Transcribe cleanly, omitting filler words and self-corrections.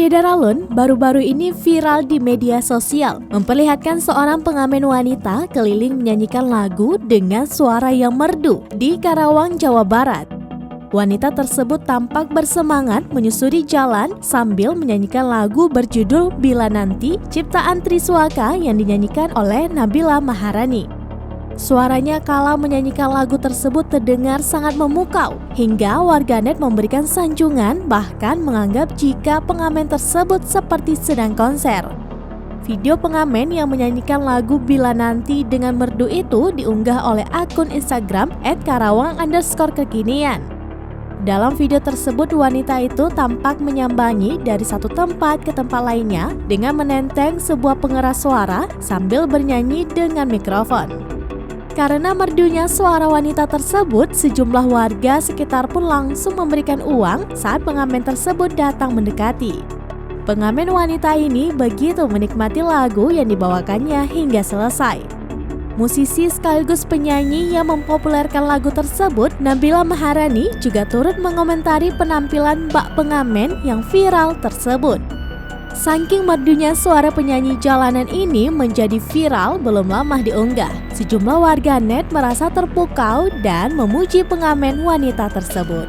Beredar alun, baru-baru ini viral di media sosial, memperlihatkan seorang pengamen wanita keliling menyanyikan lagu dengan suara yang merdu di Karawang, Jawa Barat. Wanita tersebut tampak bersemangat menyusuri jalan sambil menyanyikan lagu berjudul Bila Nanti, ciptaan Triswaka yang dinyanyikan oleh Nabila Maharani. Suaranya kala menyanyikan lagu tersebut terdengar sangat memukau, hingga warganet memberikan sanjungan bahkan menganggap jika pengamen tersebut seperti sedang konser. Video pengamen yang menyanyikan lagu Bila Nanti dengan merdu itu diunggah oleh akun Instagram @karawang_kekinian. Dalam video tersebut, wanita itu tampak menyambangi dari satu tempat ke tempat lainnya dengan menenteng sebuah pengeras suara sambil bernyanyi dengan mikrofon. Karena merdunya suara wanita tersebut, sejumlah warga sekitar pun langsung memberikan uang saat pengamen tersebut datang mendekati. Pengamen wanita ini begitu menikmati lagu yang dibawakannya hingga selesai. Musisi sekaligus penyanyi yang mempopulerkan lagu tersebut, Nabila Maharani, juga turut mengomentari penampilan Mbak Pengamen yang viral tersebut. Saking merdunya suara penyanyi jalanan ini menjadi viral belum lama diunggah. Sejumlah warganet merasa terpukau dan memuji pengamen wanita tersebut.